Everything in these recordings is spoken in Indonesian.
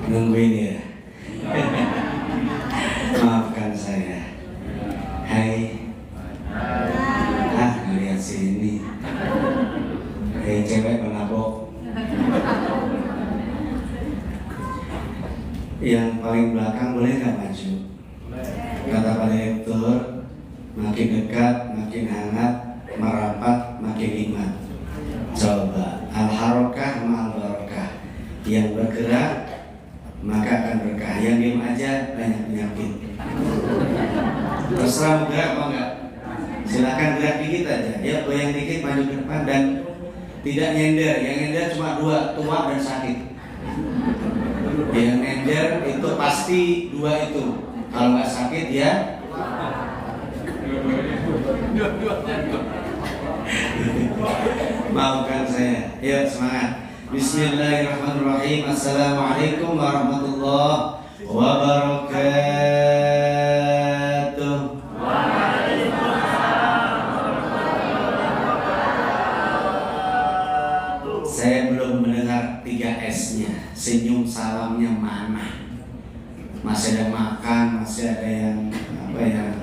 Nungguin ya. Maafkan saya. Hai. Ngeliat sini. Hai cewek penabok. Yang paling belakang boleh nggak maju? Kata Pak Direktur, makin dekat, makin hangat, merapat, makin iman. Coba al-harokah ma'al-barokah. Yang bergerak maka akan berkah. Yang diam aja banyak penyakit. Terserah mau gerak mau enggak. Silakan gerak dikit aja. Ya goyang dikit maju ke depan dan tidak nyender. Yang nyender cuma dua, tua dan sakit. Yang nyender itu pasti dua itu. Kalau nggak sakit ya. Maafkan saya. Ya semangat. Bismillahirrahmanirrahim. Assalamualaikum warahmatullahi wabarakatuh. Saya belum mendengar 3S-nya. Senyum salamnya mana? Masih ada makan, masih ada yang apa ya?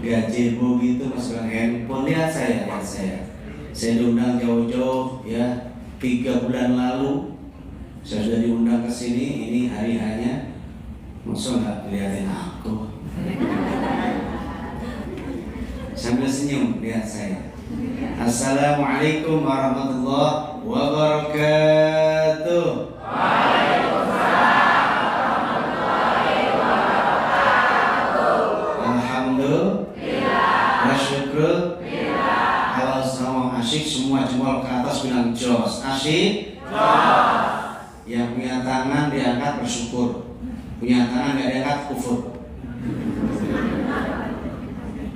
Gazebo gitu, masuk handphone. Lihat saya. Saya diundang jauh-jauh ya, 3 bulan lalu saya sudah diundang ke sini. Ini hari hanya, maksud nggak lihatin aku? Sambil senyum, lihat saya. Assalamualaikum warahmatullahi wabarakatuh. Waalaikumsalam warahmatullahi wabarakatuh. Alhamdulillah wa syukur. Kalau sama asyik semua jempol ke atas bilang jos. Asyik jos. Yang punya tangan diangkat bersyukur, punya tangan nggak diangkat kufur.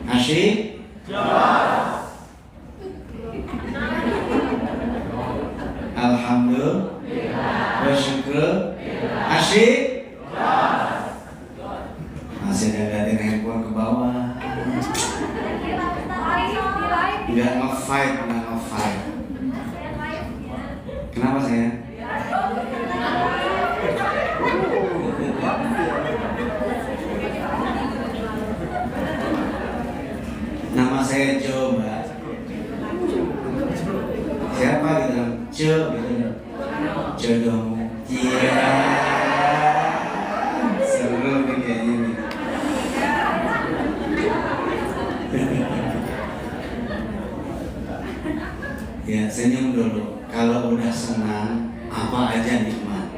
Asyik jos. Alhamdulillah wa syukur. Asyik jos. Masih ada liatin handphone ke bawah. Nggak nge-fight. Kenapa saya? Nama saya Jo, Mbak. Siapa gitu? Jo gitu. Jodoh. Iya. Seru nih kayaknya nih. Ya, senyum dulu. Kalau udah senang, apa aja nikmat.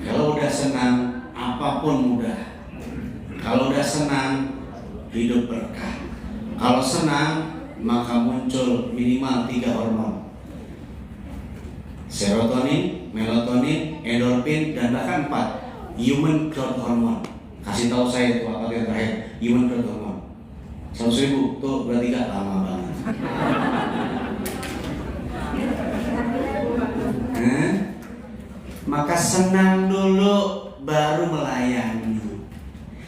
Kalau udah senang, apapun mudah. Kalau udah senang, hidup berkah. Kalau senang, maka muncul minimal 3 hormon. Serotonin, melatonin, endorfin, dan bahkan 4 human growth hormone. Kasih tahu saya itu apa yang terakhir, human growth hormone. 100.000 tuh berarti gak lama banget. Maka senang dulu baru melayani.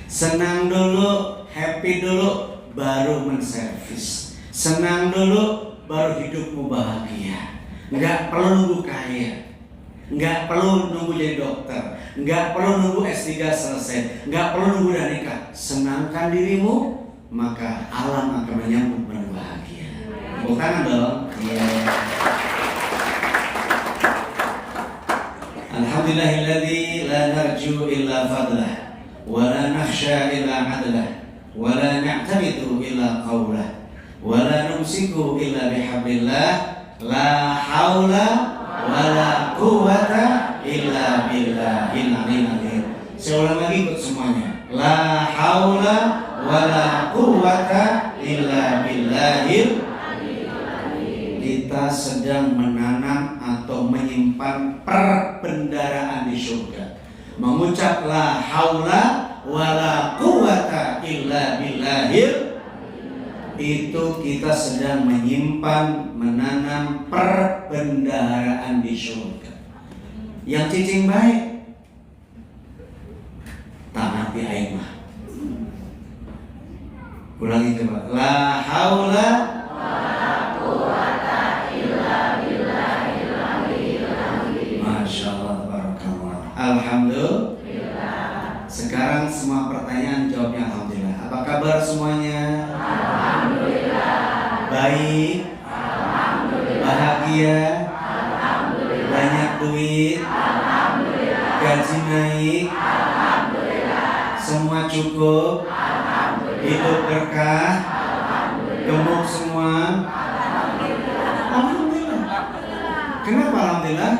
Senang dulu, happy dulu baru menservis. Senang dulu baru hidupmu bahagia. Nggak perlu nunggu kaya, nggak perlu nunggu jadi dokter, nggak perlu nunggu S3 selesai, nggak perlu nunggu udah nikah. Senangkan dirimu, maka alam akan menyambut penuh bahagia. Bukan dong? Iya. Alhamdulillahilladzi la narju illa fadlah wa la nakhsha illa adlah wa la na'tamidu illa qawlah wa la numsiku illa bihablillah la haula wa la quwwata illa billahil aliyyil azim. Saya ulang lagi ikut semuanya. La haula wa la quwwata illa billahil. Kita sedang menanam atau menyimpan perbendaharaan di surga. Mengucap la haula wa la quwwata illa billahil, itu kita sedang menyimpan, menanam perbendaharaan di surga. Yang cicing baik, taati aimah. Ulangi coba. La haula wa la quwwata illa billahil bahagia, banyak duit, gaji naik, semua cukup, hidup berkah, gemuk semua. Alhamdulillah. Kenapa alhamdulillah?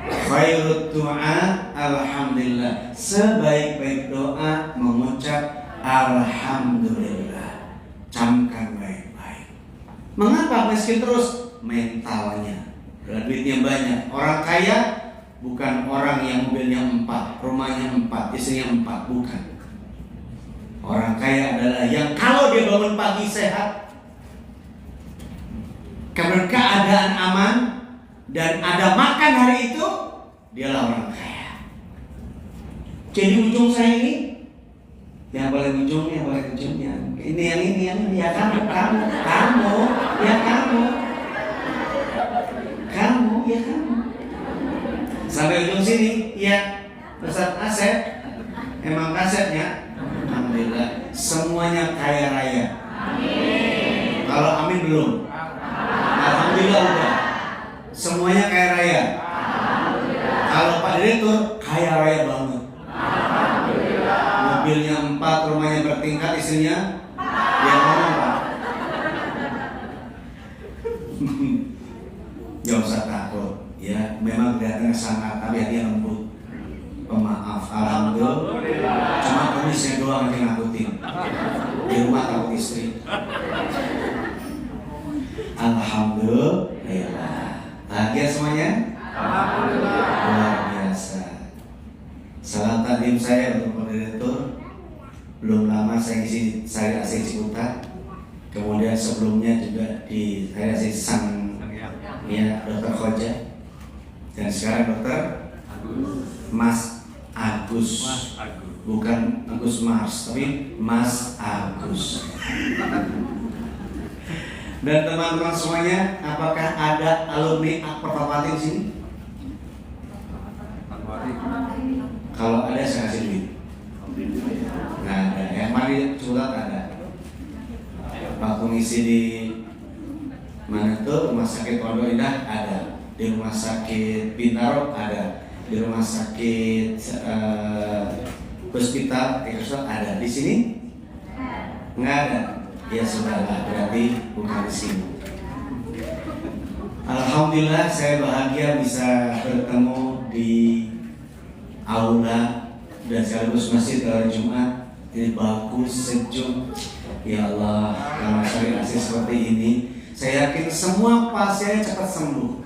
Khairut doa alhamdulillah. Sebaik-baik doa mengucap alhamdulillah. Camkan baik-baik. Mengapa miskin terus? Mentalnya. Duitnya banyak. Orang kaya bukan orang yang mobilnya 4, rumahnya 4, istrinya 4, bukan. Orang kaya adalah yang kalau dia bangun pagi sehat, kemudian keadaan aman, dan ada makan hari itu, dialah orang kaya. Jadi ujung saya ini, yang paling ujungnya, ini yang ya kamu, ya kamu. Sampai ujung sini, ya Ustaz Asep, emang kasetnya, alhamdulillah, semuanya kaya raya. Amin. Kalau amin belum? Alhamdulillah udah. Semuanya kaya raya. Kalau Pak Direktur kaya raya banget. Mobilnya 4, rumahnya bertingkat, istrinya dia ngomong Pak. Gak usah takut, ya memang kelihatannya sangat, tapi hati lembut, pemaaf, alhamdulillah. Cuma kumisnya doang yang nakutin. Di rumah takut istri. Alhamdulillah. Bahagia semuanya? Alhamdulillah. Luar biasa. Salam takdim saya untuk Pak Direktur. Belum lama saya isi Ciputat. Kemudian sebelumnya juga di saya isi Sang ya Dokter Khoja. Dan sekarang Dokter Mas Agus. Bukan Agus Mars, tapi Mas Agus. Dan teman-teman semuanya, apakah ada alumni Akpor Fatmawati di sini? Kalau ada saya kasih duit. Nggak ada. Yang mari Ciputat ada. Waktu ngisi di mana tuh Rumah Sakit Pondok Indah ada, di Rumah Sakit Bintaro ada, di Rumah Sakit Hospital Ekosot ada. Di sini nggak ada. Ya sudahlah, berarti bukan di sini. Alhamdulillah saya bahagia bisa bertemu di aula dan sekaligus masjid hari Jumat. Ini bagus, sejuk. Ya Allah, kalau saya kasih seperti ini, saya yakin semua pasien cepat sembuh.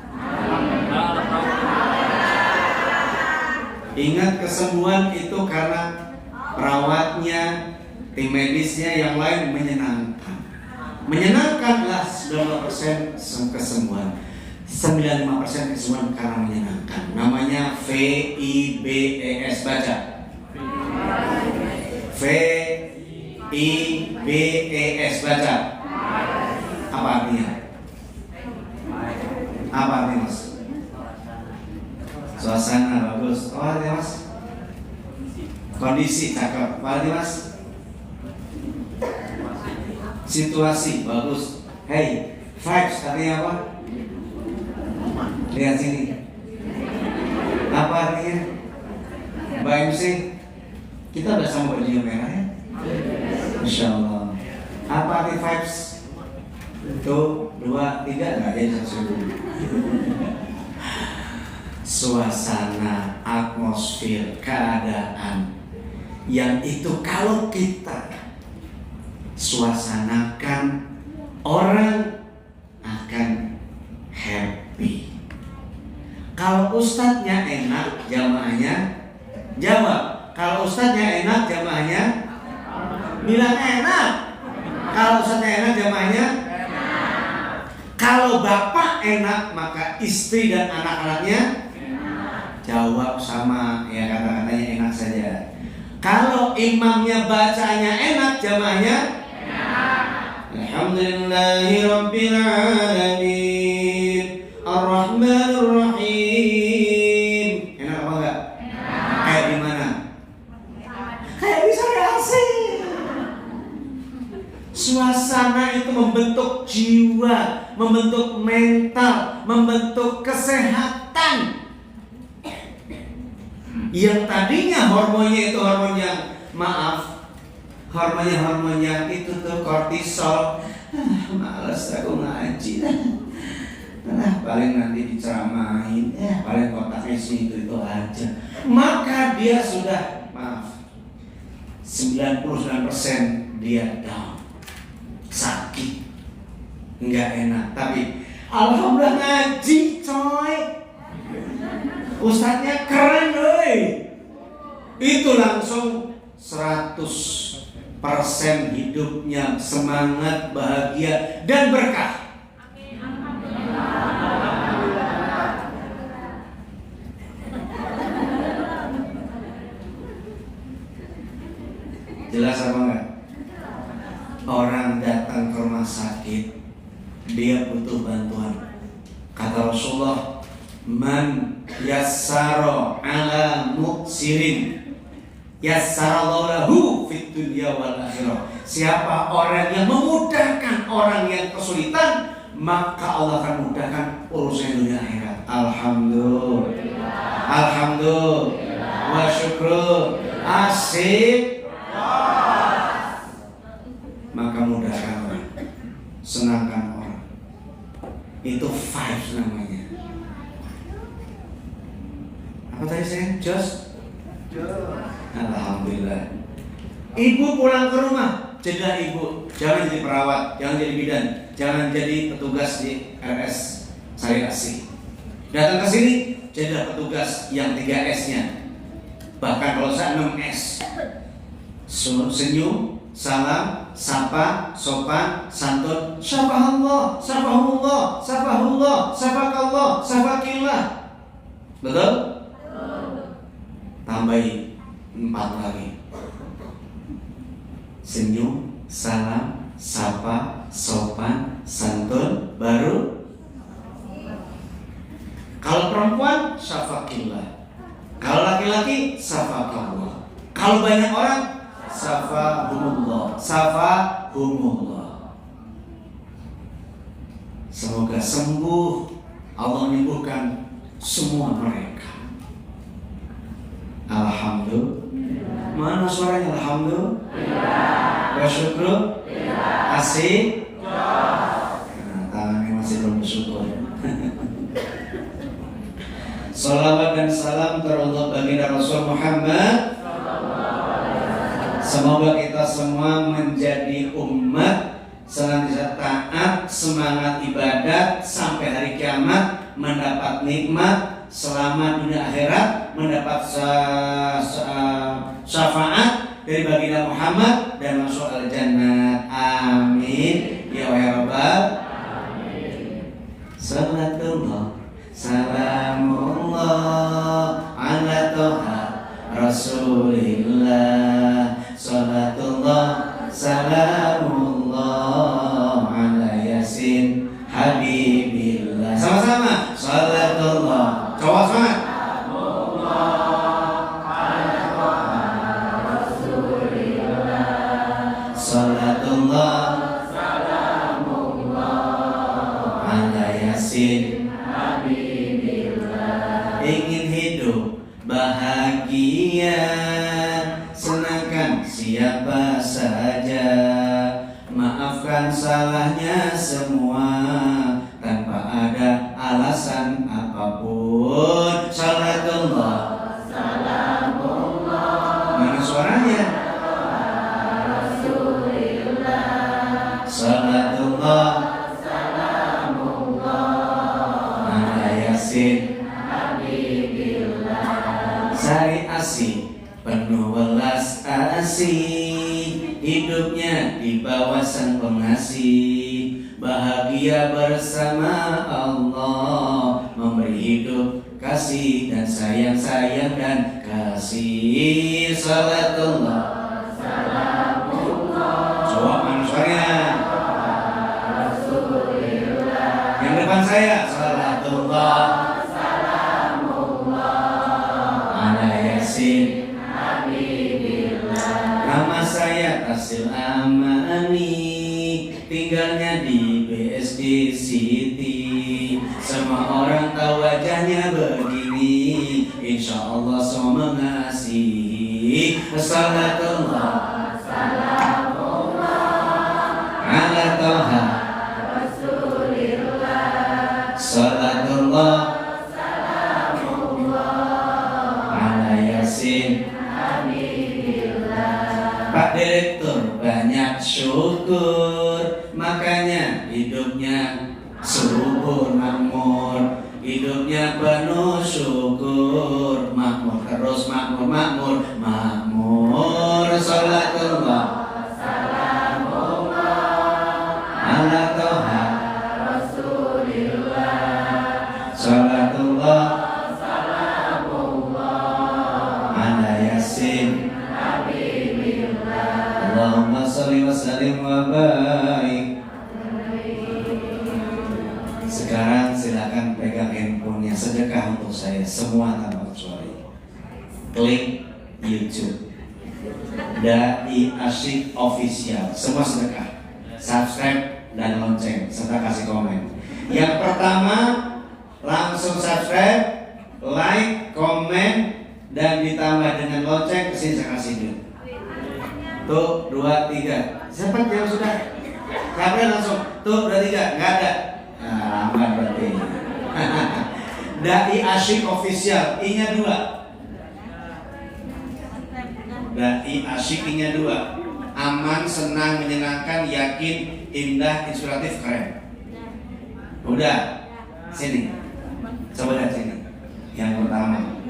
Ingat, kesembuhan itu karena perawatnya, tim medisnya, yang lain menyenangkan. Menyenangkanlah 90% kesembuhan, 95% kesembuhan karena menyenangkan. Namanya VIBES, baca. VIBES, baca. Apa artinya? Apa artinya Mas? Suasana bagus. Oh artinya Mas? Kondisi cakep. Apa artinya Mas? Situasi bagus. Hey, vibes artinya apa? Lihat sini. Apa artinya? Mbak MC, kita udah sama baju yang merah ya? Insya Allah. Apa arti vibes? 1, 2, 3, nggak jadi satu. Suasana, atmosfer, keadaan yang itu kalau kita suasanakan, orang akan happy. Kalau ustadznya enak, jamaahnya jawab. Kalau ustadznya enak, jamaahnya bilang enak. Kalau ustadznya enak, jamaahnya enak. Kalau bapak enak, maka istri dan anak-anaknya jawab sama, ya kata-katanya enak saja. Kalau imamnya bacanya enak, jamaahnya Alhamdulillahirabbil alamin Ar-Rahmanir Rahim. Enak apa enggak? Enak. Kayak di mana? Kayak di Sari Asih. Suasana itu membentuk jiwa, membentuk mental, membentuk kesehatan. Yang tadinya hormonnya itu hormon yang hormon yang itu tuh kortisol. Males aku ngaji. Paling nanti diceramain, paling kotaknya sih itu aja. Maka dia sudah 99% dia down, sakit, nggak enak. Tapi alhamdulillah ngaji coy, ustadznya keren doi. Itu langsung 100% hidupnya semangat, bahagia dan berkah. Jelas apa enggak? Orang datang ke rumah sakit, dia butuh bantuan. Kata Rasulullah, man yassara ala muksirin yassarallahu lahu fid dunya wal akhirah. Siapa orang yang memudahkan orang yang kesulitan, maka Allah akan mudahkan urusan dunia akhirat. Alhamdulillah. Alhamdulillah. Wa syukur. Asik. Maka mudahkan orang, senangkan orang. Itu vibes namanya. Apa tadi saya? Just. Alhamdulillah. Ibu pulang ke rumah, cegah ibu jangan jadi perawat, jangan jadi bidan, jangan jadi petugas di RS Sari Asih. Datang ke sini, cegah petugas yang 3S-nya. Bahkan kalau saya 6S. Senyum, salam, sapa, sopan, santun, syafahullah, syafahullah, syafahullah, syafakallah, syafakillah. Betul? Tambahin 4 lagi. Senyum, salam, sapa, sopan, santun, baru. Kalau perempuan, syafakillah. Kalau laki-laki, syafakallah. Kalau banyak orang, safahumullah. Semoga sembuh. Allah menyembuhkan semua mereka. Alhamdulillah. Mana suaranya? Alhamdulillah. Wa syukur. Asik. Tangannya masih belum bersyukur. Salawat dan salam teruntuk baginda Rasul Muhammad. Semoga kita semua menjadi umat senantiasa taat, semangat ibadat sampai hari kiamat, mendapat nikmat selamat dunia akhirat, mendapat syafaat dari baginda Muhammad dan masuk al-jannah. Amin ya rabbal alamin. Salatullah salamullah ala toha Rasulillah. Salatullah salamullah ala yasin habibillah. Sama-sama. Salatullah. Coba semangat. Salatullah salamullah ala yasin habibillah. Ingin hidup bahagia, senangkan siapa saja, maafkan salahnya semua tanpa ada alasan apapun. Salatullah salamullah. Mana suaranya? Rasulillah. Salatullah salamullah ala yasin habibillah. Sari Asih penuh welas asih, hidupnya di bawah sang pengasih, bahagia bersama Allah, memberi hidup kasih dan sayang dan kasih. Salatullah salamullah. Coba mana suaranya? Rasulillah. Yang depan saya. Salatullah salamullah ala yasin habibillah. Nama saya Tasil Amani, tinggalnya di Siti. Semua orang tahu wajahnya begini, insya Allah semua mengasihi. Salatullah ala Toha Salatullah ala Yasin. Pak Direktur banyak syukur, makanya hidupnya subur makmur, hidupnya penuh syukur, makmur terus makmur. Salatullah ala Toha Salatullah ala Yasin. Allahumma sholli wa sallim wa barik. Sekarang silakan pegang handphonenya, sedekah untuk saya semua tanpa kecuali. Klik YouTube Dai Asyik Official, semua sedekah, subscribe dan lonceng serta kasih komen. Yang pertama langsung subscribe, like, komen dan ditambah dengan lonceng, kesini saya kasih duit. Tuh 2, 3. Siapa yang sudah? Kabel langsung. Tuh 2, 3. Nggak ada. Nah, aman berarti. Dai Asyik Official, I-nya 2. Dai Asyik, I-nya 2. Aman, senang, menyenangkan, yakin, indah, inspiratif, keren. Udah. Sini. Coba lihat sini. Yang pertama.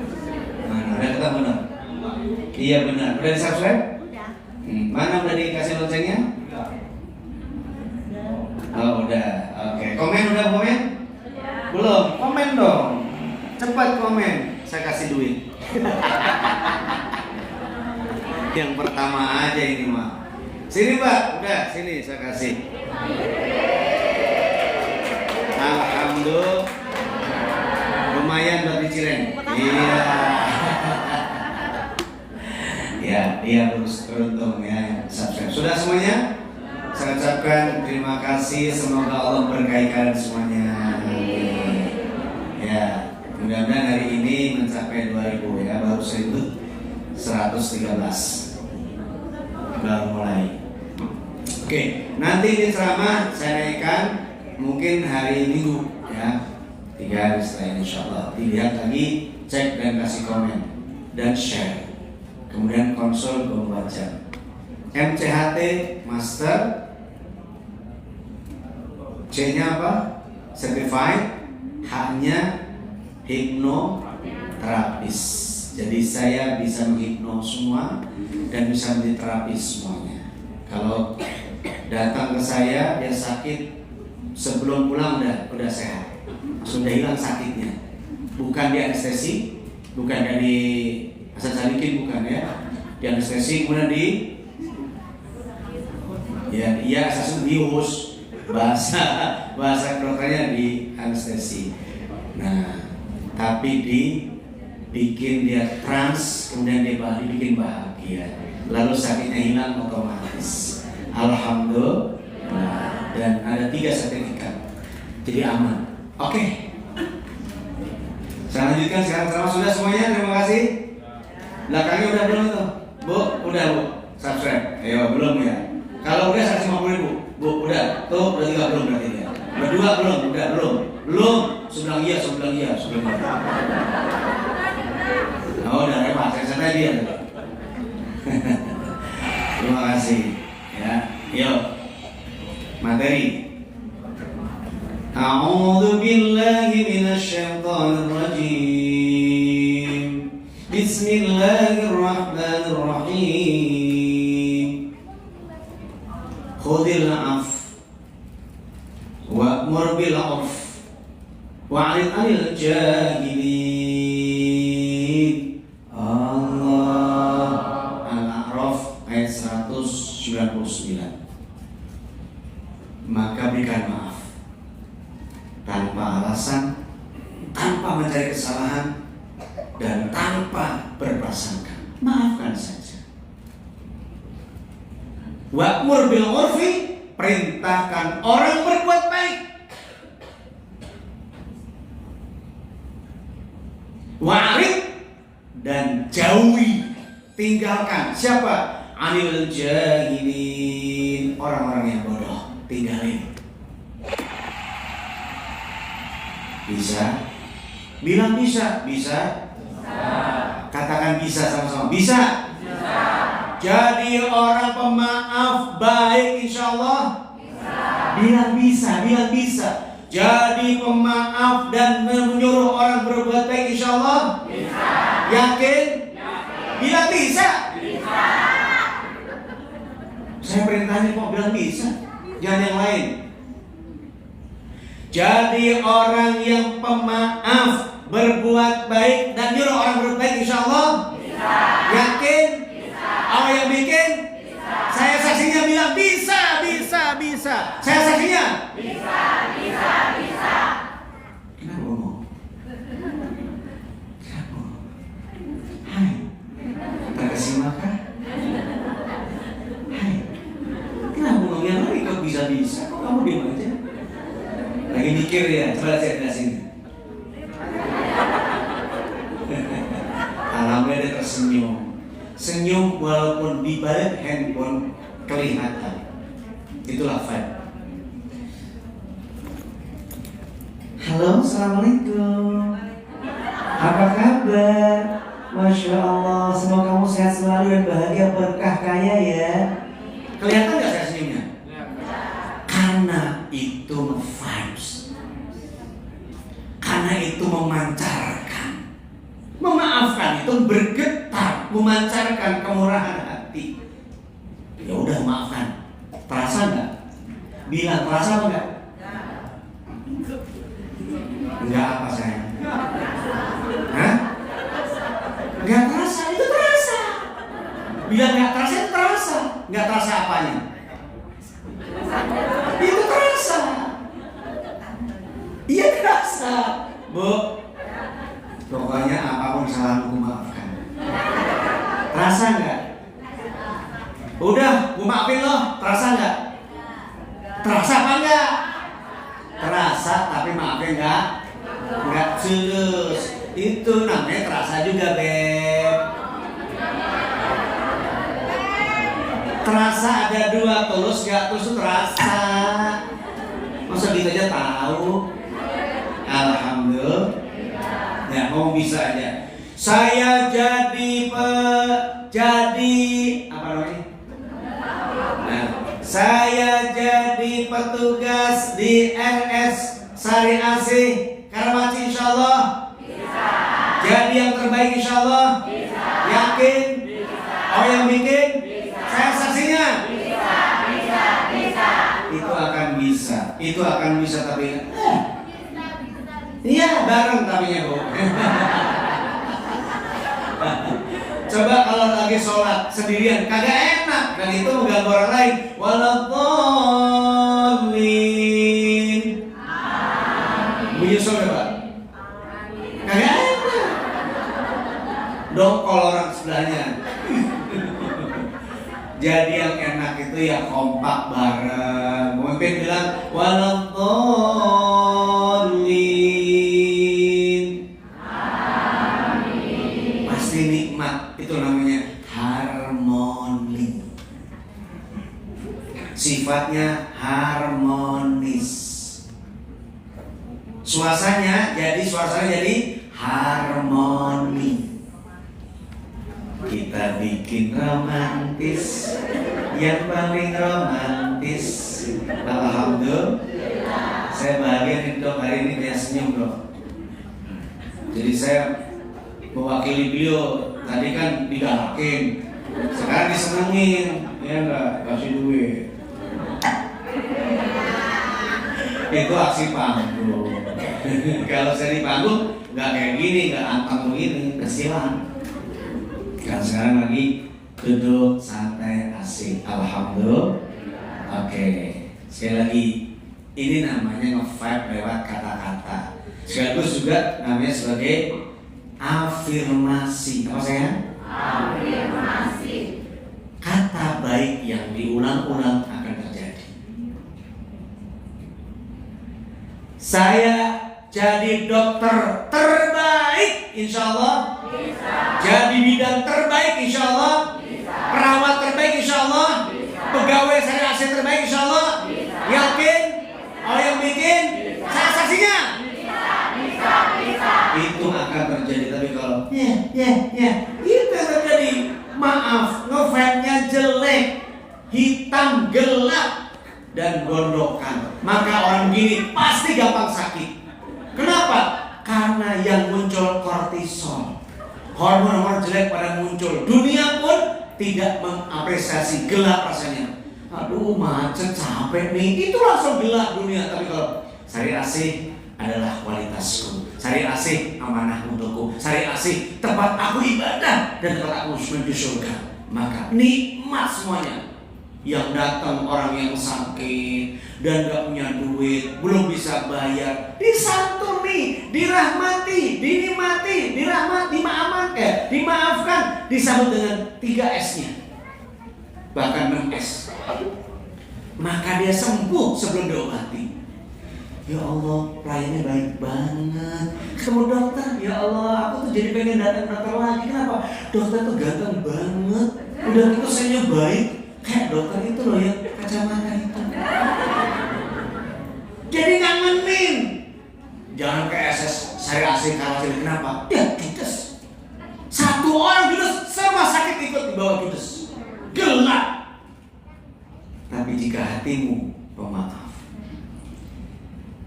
Mana? Udah ketemu dong? Iya benar. Udah di-subscribe? Mana udah dikasih loncengnya? Oh udah, oke. Komen udah komen? Belum, komen dong. Cepat komen, saya kasih duit. Yang pertama aja ini mah. Sini Pak, udah sini saya kasih. Alhamdulillah. Lumayan buat dicireng. Iya. Ya, dia harus beruntung ya. Subscribe. Sudah semuanya? Saya ucapkan terima kasih. Semoga Allah berkahi kalian semuanya. Ya, mudah-mudahan hari ini mencapai 2000 ya, baru 1113. Baru mulai. Oke, nanti di ceramah saya naikkan mungkin hari Minggu ya. 3 hari setelah ini insyaallah. Dilihat lagi, cek dan kasih komen dan share. Kemudian konsul 24 jam. MCHT Master, C-nya apa? Certified, H-nya hipnoterapis. Jadi saya bisa menghipno semua dan bisa menjadi terapis semuanya. Kalau datang ke saya dia sakit, sebelum pulang udah sehat, sudah hilang sakitnya. Bukan di anestesi, bukan dari asal sadikin, bukan ya. Di anestesi kemudian iya asal bius, bahasa dokternya di anestesi. Nah, tapi dibikin dia trans, kemudian dibikin bahagia, lalu sakitnya hilang otomatis. Alhamdulillah. Dan ada 3 sertifikat, jadi aman. Oke. Saya lanjutkan sekarang ceramah. Sudah semuanya, terima kasih. Belakangnya udah belum itu? Bu, udah Bu, subscribe. Ayo, belum ya? Kalau udah 150.000, Bu, udah. Tuh, udah 3 belum berarti ya. Berdua belum, udah belum. Belum, sebelum iya. Oh, udah hebat, saya sana dia. Terima kasih. Ya, yuk. Materi. A'udzu billahi minasy syaithanir rajim. Bismillahirrahmanirrahim. Khudil 'af wa'mur bil 'urf wa'rid 'anil jahilin. Allah. Al-A'raf ayat 199. Maka berikan maaf tanpa alasan, tanpa mencari kesalahan, dan tanpa berprasangka. Maafkan saja. Wa'mur bil 'urfi, perintahkan orang berbuat baik. Wa'rid, dan jauhi, tinggalkan siapa? Anil jahilin, orang-orang yang bodoh, tinggalin. Bisa? Bilang bisa, bisa? Katakan bisa sama-sama. Bisa? Jadi orang pemaaf baik insya Allah. Bilang bisa, bilang bisa. Jadi pemaaf dan menyuruh orang berbuat baik insya Allah. Yakin? Bilang bisa. Saya perintahnya kok bilang bisa, jangan yang lain. Jadi orang yang pemaaf, berbuat baik dan nyuruh orang berbuat baik insya Allah. Yakin? Apa yang bikin? Saya saksinya bilang bisa, bisa, bisa. Saya saksinya bisa. Kenapa ngomong? Hai, terkesima kah? Hai, kenapa ngomongnya lagi kok bisa-bisa? Kok kamu diam aja? Lagi mikir ya, coba saya jelasin. Alhamdulillah dia tersenyum. Senyum walaupun di balik handphone kelihatan. Itulah vibe. Halo, assalamualaikum. Apa kabar? Masya Allah, semoga kamu sehat selalu dan bahagia, berkah, kaya ya. Kelihatan gak saya senyumnya? Karena itu vibes. Karena itu memancarkan. Memaafkan itu bergetar, memancarkan kemurahan hati. Ya udah maafkan. Terasa nggak? Bilang terasa apa nggak? Enggak apa sayang? Hah? Nggak terasa, itu terasa. Bilang nggak terasa, itu terasa. Nggak terasa apanya? Itu terasa. Iya terasa, Bu. Pokoknya apapun kesalahanku maafkan. Terasa nggak? Udah, gue maafin lo. Terasa nggak? Terasa apa enggak? Terasa, tapi maafin nggak? Nggak tulus. Itu namanya terasa juga, Beb. Terasa ada dua, tulus nggak? Tulus itu terasa. Masa gitu aja tahu? Alhamdulillah. Ya, mau bisa aja. Saya jadi apa namanya? Nah, saya jadi petugas di RS Sari Asih Karawaci insyaallah. Bisa. Jadi yang terbaik insyaallah. Bisa. Yakin? Bisa. Oh yang bikin? Bisa. Saya saksinya. Bisa. Itu akan bisa. Itu akan bisa tapi iya, bareng tapinya, Bu. Coba kalau lagi sholat sendirian, kagak enak. Dan itu mengganggu orang lain. Waladhdallin. Menyusul ya, Pak? Kagak enak. Dongkol orang sebelahnya. Jadi yang enak itu ya kompak bareng. Pemimpin bilang waladhdallin. Itu namanya harmoni. Sifatnya harmonis. Suasananya jadi harmoni. Kita bikin romantis, yang paling romantis. Alhamdulillah. Saya bahagia nih Dok, hari ini dia senyum Dok. Jadi saya mewakili beliau. Tadi kan digalakin, sekarang disenengin, ya enggak, kasih duit. Itu aksi panggung. Kalau saya di panggung nggak kayak gini, nggak anteng begini, kesilan. Kan sekarang lagi duduk santai asik, alhamdulillah. Oke, sekali lagi ini namanya nge-vibe lewat kata-kata. Sekaligus juga namanya sebagai afirmasi. Apa sayang? Afirmasi. Kata baik yang diulang-ulang akan terjadi. Saya jadi dokter terbaik insya Allah bisa. Jadi bidan terbaik insya Allah bisa. Perawat terbaik insya Allah bisa. Pegawai syariah AC terbaik insya Allah bisa. Yakin? Oh yang bikin? Bisa. Saya saksinya bisa. Itu akan terjadi. Tapi kalau itu yang terjadi. Maaf, ngefans-nya jelek, hitam gelap dan gondokan, maka orang gini pasti gampang sakit. Kenapa? Karena yang muncul kortisol, hormon-hormon jelek pada muncul. Dunia pun tidak mengapresiasi, gelap rasanya. Aduh macet, capek nih, itu langsung gelap dunia. Tapi kalau syariah asih adalah kualitasku, syariah asih amanah untukku, syariah asih tempat aku ibadah dan tempat aku menuju surga, maka nikmat semuanya. Yang datang orang yang sakit dan gak punya duit, belum bisa bayar, disantuni, dirahmati, dinikmati, dimaafkan, disambut dengan 3 S-nya, bahkan 6 S. Maka dia sembuh sebelum diobati. Ya Allah, pelayannya baik banget. Ketemu dokter, ya Allah, aku tuh jadi pengen datang dokter lagi. Kenapa? Dokter tuh ganteng banget. Udah gitu senyum baik. Kayak dokter itu loh yang kacamata itu. Jadi ngangenin. Jangan ke SS syariah asih khawatir. Kenapa? Ya judes. 1 orang judes, semua sakit ikut di bawah judes. Gelap. Tapi jika hatimu pemaaf,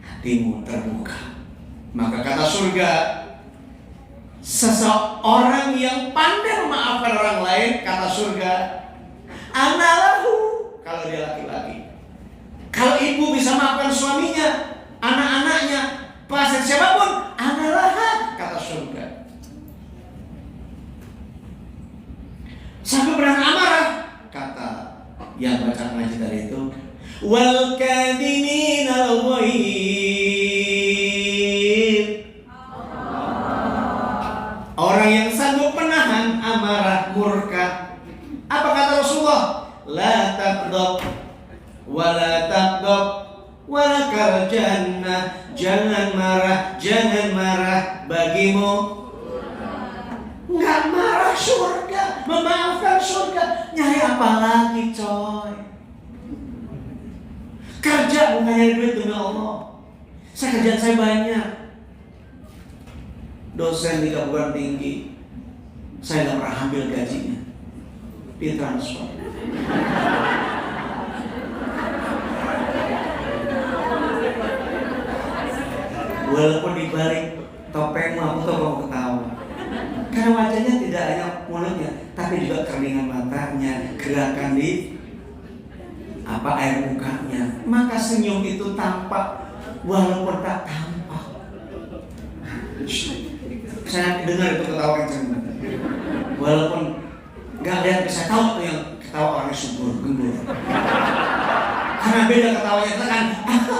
hatimu terbuka, maka kata surga, seseorang yang pandai memaafkan orang lain, kata surga, anallahu, kalau dia laki-laki. Kalau ibu bisa maafkan suaminya, anak-anaknya, pasien siapapun, analah, kata surga. Sampai berang amarah, kata yang baca ngaji tadi itu, wal kadhiminal ghaidh, orang yang sanggup menahan amarah murka. Apa kata Rasulullah? La taqdab wala taqdab walakal jannah. Jangan marah bagimu. Nggak marah surga, memaafkan surga. Nyari apa lagi coy? Kerja bukan nyari duit demi Allah. Kerjaan saya banyak, dosen di perguruan tinggi, saya nggak pernah ambil gajinya, ditransfer. Walaupun dibalik topengmu aku tuh mau ketawa, karena wajahnya tidak hanya mulutnya, tapi juga keringan matanya, gerakan di air mukanya. Maka senyum itu tampak walaupun tak tampak. Saya dengar itu ketawa kenceng, walaupun nggak lihat bisa tahu tuh yang ketawa orangnya subur, gembur. Karena beda ketawanya itu kan,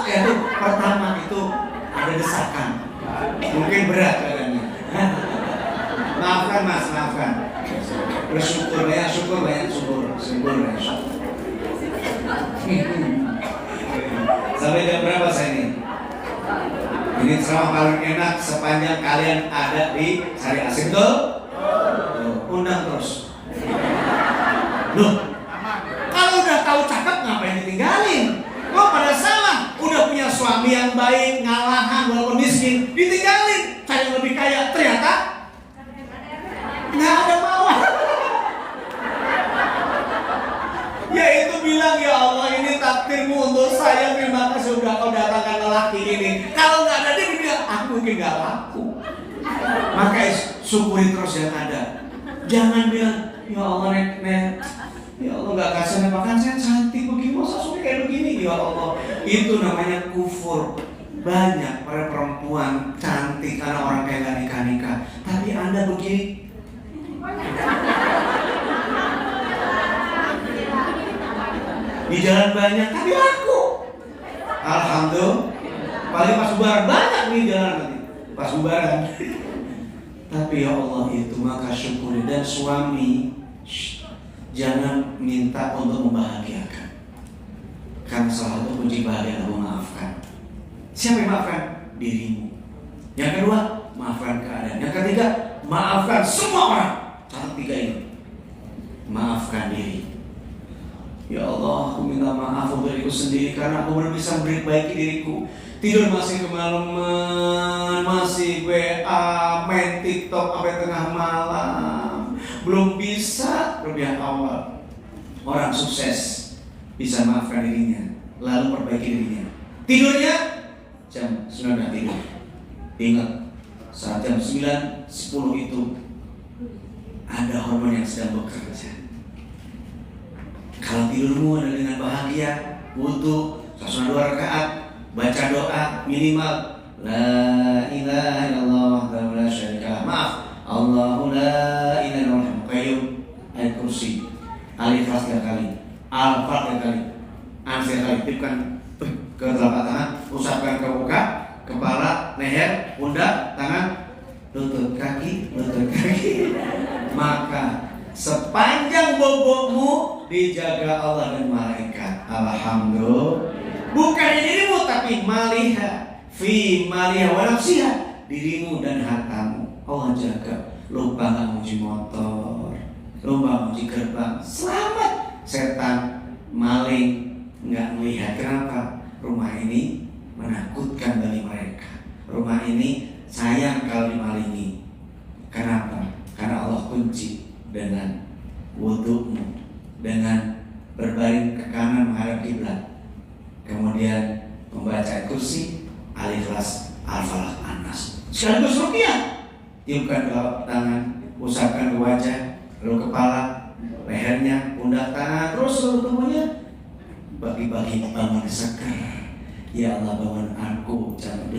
itu pertama itu ada desakan, mungkin berat badannya. Maafkan mas, maafkan. Bersyukur banyak, syukur banyak, syukur banyak. Sampai jam berapa saya ini? Ini ceramah paling enak sepanjang kalian ada di Syariah Asih, betul? Undang terus. Loh, kalau udah tahu cakep ngapain ditinggalin? Lo pada salah, udah punya suami yang baik, ngalahan walaupun miskin, ditinggalin, cari yang lebih kaya, ternyata nggak ada mawar. Yaitu bilang, ya Allah ini takdirmu untuk saya, terima kasih sudah kau datangkan lelaki ini. Kalau nggak ada dia bilang, aku mungkin nggak laku. Maka syukuri terus yang ada. Jangan bilang, ya Allah nek, ya Allah nggak kasih makan saya cantik begini, masa suami kayak begini, ya Allah. Itu namanya kufur. Banyak para perempuan cantik karena orang kayak nggak nikah, tapi Anda begini. Di jalan banyak, tapi laku. Alhamdulillah. Paling pas bubaran banyak nih jalan nanti. Pas bubaran. Tapi ya Allah itu maka syukuri. Dan suami jangan minta untuk membahagiakan. Karena salah satu kunci bahagia adalah memaafkan. Siapa yang maafkan? Dirimu. Yang kedua, maafkan keadaan. Yang ketiga, maafkan semua orang. Catat 3 ini. Maafkan diri. Ya Allah, aku minta maaf untuk diriku sendiri karena aku belum bisa memperbaiki diriku. Tidur masih kemalaman, masih WA, main TikTok sampai tengah malam. Belum bisa lebih awal. Orang sukses bisa maafkan dirinya, lalu perbaiki dirinya. Tidurnya jam 9 tidur. Ingat, saat jam 9, 10 itu ada hormon yang sedang bekerja. Kalau tidurmu adalah dengan bahagia, wudu, sholat 2 rakaat, baca doa minimal la ilaha illallah wa la syarika lah. Maaf, Allahu la ilaha illallah qayyum, ayat kursi, Al-Ikhlas 3 kali, Al-Fatihah 3 kali, An-Nasr 3 kali. Tipkan ke telapak tangan, usapkan ke muka, kepala, leher, pundak, tangan, lutut kaki. Maka sepanjang bobokmu dijaga Allah dan malaikat. Alhamdulillah. Bukan dirimu tapi maliha fi maliha wa nafsiha, dirimu dan hartamu Allah jaga. Lupa nggak muji motor, lupa muji gerbang, selamat. Setan, maling nggak melihat. Kenapa? Rumah ini menakutkan bagi mereka. Rumah ini sayang kalau dimalingi. Kenapa? Karena Allah kunci dengan wudumu, dengan berbaring ke kanan menghadap kiblat, kemudian membaca kursi, Al-Ikhlas, Al-Falaq, An-Nas, sekaligus ruqyah. Tiupkan ke tangan, usapkan ke wajah, lalu kepala, lehernya, pundak tangan, terus seluruh tubuhnya. Bagi-bagi bangun segar. Ya Allah, bangun aku jam 2.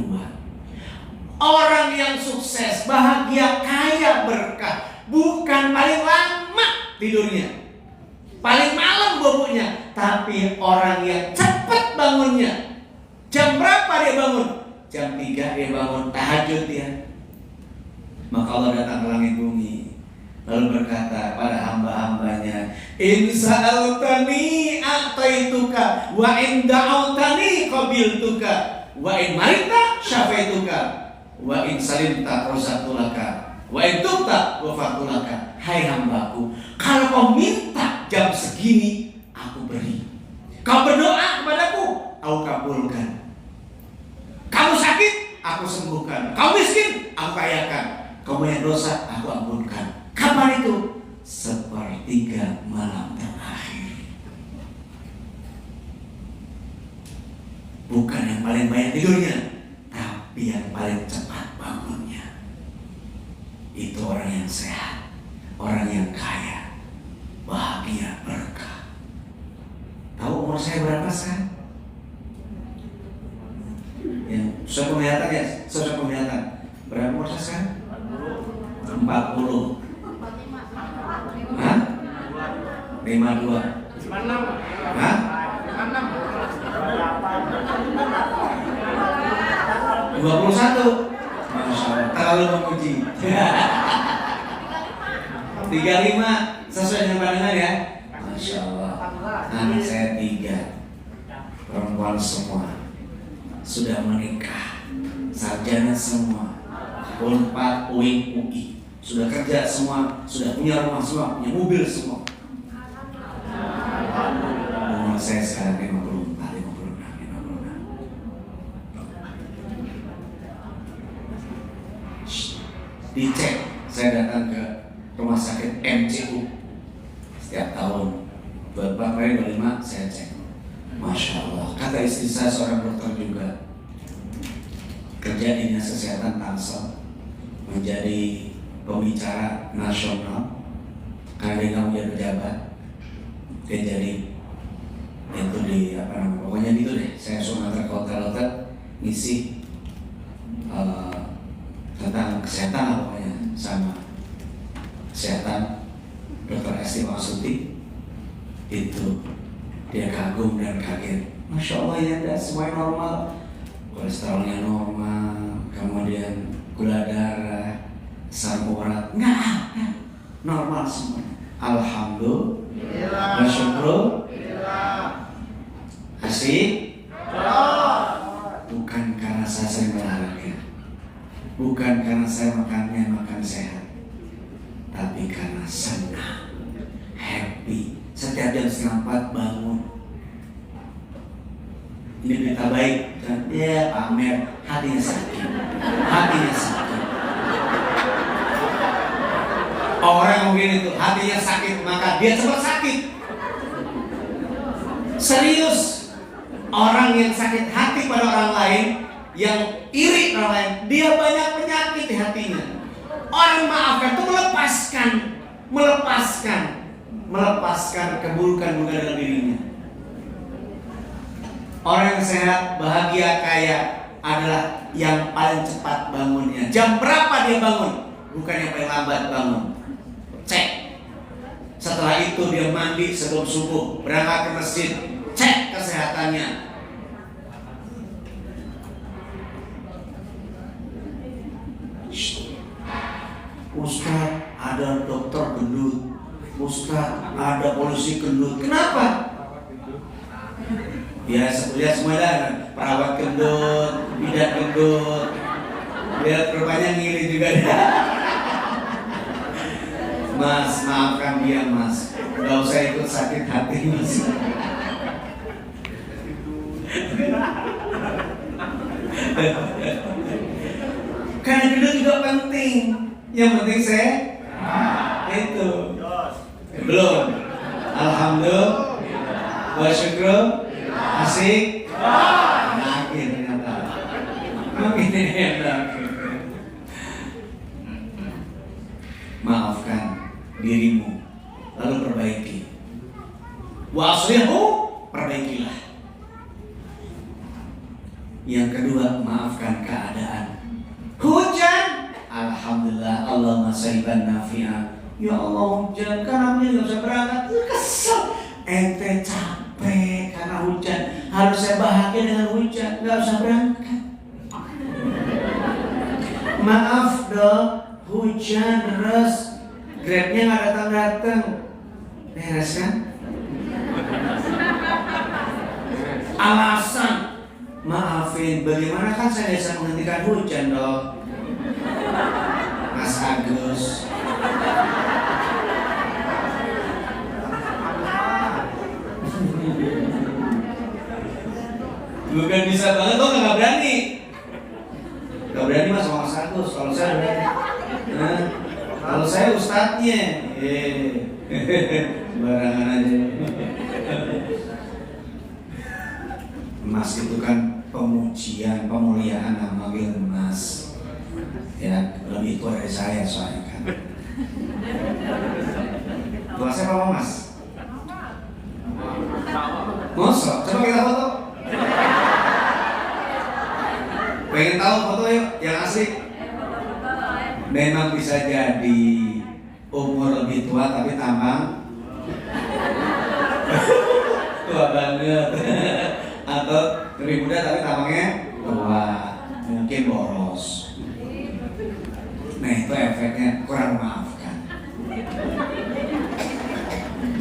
Orang yang sukses, bahagia, kaya, berkah, bukan paling lama tidurnya, paling malam boboknya, tapi orang yang cepat bangunnya. Jam berapa dia bangun? Jam 3 dia bangun, tahajud dia. Maka Allah datang ke langit bumi, lalu berkata pada hamba-hambanya, in sa'altani a'taituka, wa in da'autani qabiltuka, wa in marita syafaituka, wa in salimta razaqtulaka, wa in tubta wafatulaka. Hai hambaku, kalau kau minta jam segini, aku beri. Kau berdoa kepadaku, aku kabulkan. Kamu sakit, aku sembuhkan. Kau miskin, aku kayakan. Kau banyak dosa, aku ampunkan. Kapan itu? 1/3 malam terakhir. Bukan yang paling banyak tidurnya, tapi yang paling cepat bangunnya. Itu orang yang sehat, orang yang kaya, bahagia, berkah. Tahu umur saya berapa sekarang? Ya, susah penglihatan ya, susah penglihatan. Berapa umur saya sekarang? 40. Hah? 52. Hah? 21. Masya Allah, terlalu memuji. 35 sesuai dengan pandangan ya. Masya Allah. Anak saya 3, perempuan semua, sudah menikah, sarjana semua, Unpad, UIN, UI, sudah kerja semua, sudah punya rumah semua, punya mobil semua. Umur saya sekarang 54, 56. Dicek, saya datang ke rumah sakit MCU setiap tahun 24 25 saya cek. Masya Allah, kata istri saya seorang dokter juga, kerja di Dinas Kesehatan Tangsel, menjadi pembicara nasional karena dia nggak punya pejabat. Dia jadi itu di apa namanya, pokoknya gitu deh. Saya suruh ngantar ke hotel-hotel ngisi tentang kesehatan lah pokoknya, sama kesehatan. Dr. Esti Maksudi itu dia kagum dan kaget. Masya Allah ya, ada semuanya normal, kolesterolnya normal, kemudian gula darah, asam urat nggak ada, normal semuanya. Alhamdulillah, masyaallah. Asik. Bukan karena saya sering olahraga, Bukan karena saya makan sehat, tapi karena senang, happy. Setiap jam 3:30 bangun. Ini berita baik kan? Ya pamer, hatinya sakit. Orang yang mungkin itu hatinya sakit, maka dia cepat sakit. Serius. Orang yang sakit hati pada orang lain, yang iri orang lain, dia banyak penyakit di hatinya. Orang maafkan itu melepaskan keburukan dalam dirinya. Orang yang sehat, bahagia, kaya adalah yang paling cepat bangunnya. Jam berapa dia bangun? Bukan yang paling lambat bangun. Cek. Setelah itu dia mandi sebelum subuh, berangkat ke masjid, cek kesehatannya. Ustaz, ada dokter gendut. Ustaz, ada polisi gendut. Kenapa? Ya sebetulnya semuanya perawat gendut, bidan gendut. Lihat rupanya ngiri juga dia. Mas, maafkan dia mas. Gak usah ikut sakit hati mas. Karena gendut juga penting. Yang penting saya itu belum. Alhamdulillah. Bersyukur. Asik. Makin ternyata. Makin enak. Maafkan dirimu, lalu perbaiki. Wa aslihu, perbaikilah. Yang kedua, maafkan keadaan. Hujan, alhamdulillah, Allahumma sayyiban nafi'ah. Ya Allah, hujan karena nggak bisa berangkat. Kesel, ente capek karena hujan. Harusnya bahagia dengan hujan, nggak usah berangkat. Maaf dong, hujan deras, Grabnya nggak datang, beres kan? Alasan, maafin, bagaimana kan saya bisa menghentikan hujan dong, Mas Agus. Bukan bisa banget, kok nggak berani. Gak berani mas sama Mas Agus. Kalau saya berani. Nah, kalau saya ustadznya. Sembarangan aja. Mas itu kan pemujian, pemuliaan, manggil mas. Ya lebih tua dari saya soalnya kan. Tua saya apa mas? Mosok, coba kita foto. Pengen tahu foto yuk, yang asik. Memang bisa jadi umur lebih tua tapi tampang tua banget. Atau lebih muda tapi tampangnya tua, mungkin boros. Nah itu efeknya kurang maafkan.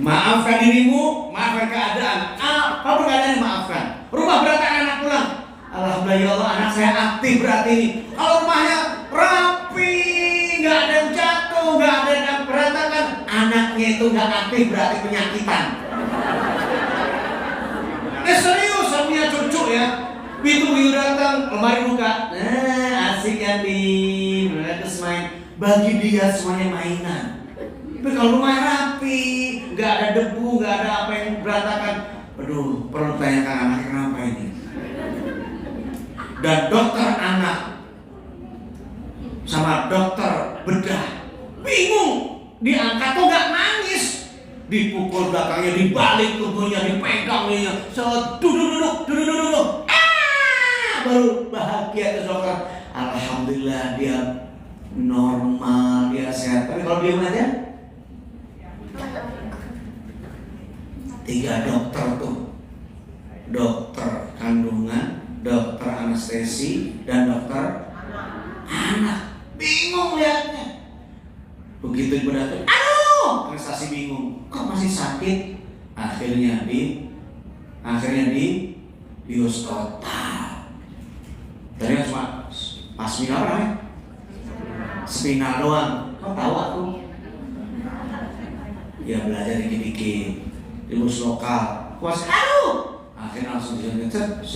Maafkan dirimu, maafkan keadaan. Apa keadaan yang maafkan? Rumah berantakan, anak pulang. Alhamdulillah ya Allah, anak saya aktif berarti ini. Kalau rumahnya rapi, nggak ada yang jatuh, nggak ada yang berantakan, anaknya itu nggak aktif berarti penyakitan. Serius, saya punya cucu ya. Begitu datang, lemari buka. Nah, asik ya di, terus main. Bagi dia semuanya mainan. Tapi kalau rumah rapi, nggak ada debu, nggak ada apa yang berantakan. Aduh, perlu tanyakan anaknya kenapa ini. Dan dokter anak sama dokter bedah bingung, diangkat tuh nggak nangis, dipukul belakangnya, dibalik tubuhnya, dipegang dia, duduk, baru bahagia tuh dokter. Alhamdulillah dia normal, dia sehat. Tapi kalau diam aja, 3 dokter tuh, dokter kandungan, dokter anestesi, dan dokter anak. Bingung lihatnya. Begitu ibu datang, aduh, prestasi bingung. Kok masih sakit? Akhirnya di bios total. Tadi cuma pasmi apa namanya? spinal doang. Kau tahu aku? Ya belajar dikit-dikit, ilmu lokal. Kuas, aduh, akhirnya langsung disuntik.